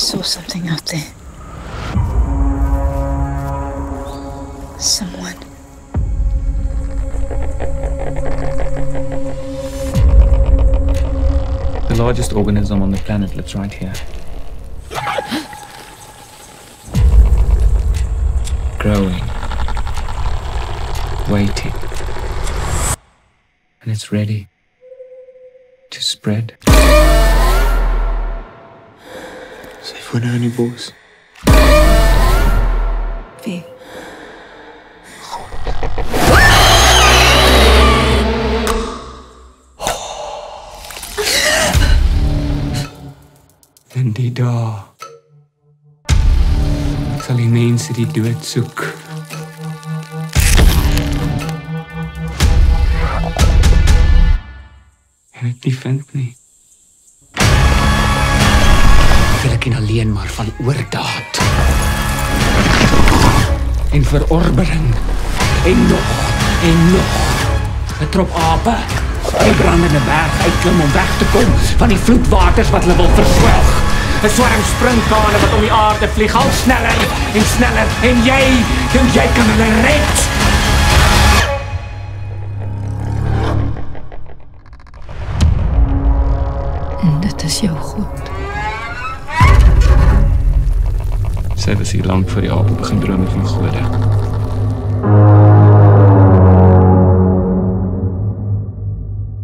saw something out there. Someone. The largest organism on the planet lives right here. Growing. Waiting. And it's ready to spread. Sy woon nou in die bos. Wie? In die dae sal die mense die dood soek. En dit nie vind nie. Wil ek nie alleen maar van oordaad. En verorbering. En nog. 'n trop ape. Die brandende berg uitklim om weg te kom van die vloedwaters wat hulle wil verswelg. 'n Swarm springkane wat om die aarde vlieg, al sneller en sneller. En jy dink jy kan hulle red? En dit is jou God. Sy was hier lank voor die ape begin droom van gode.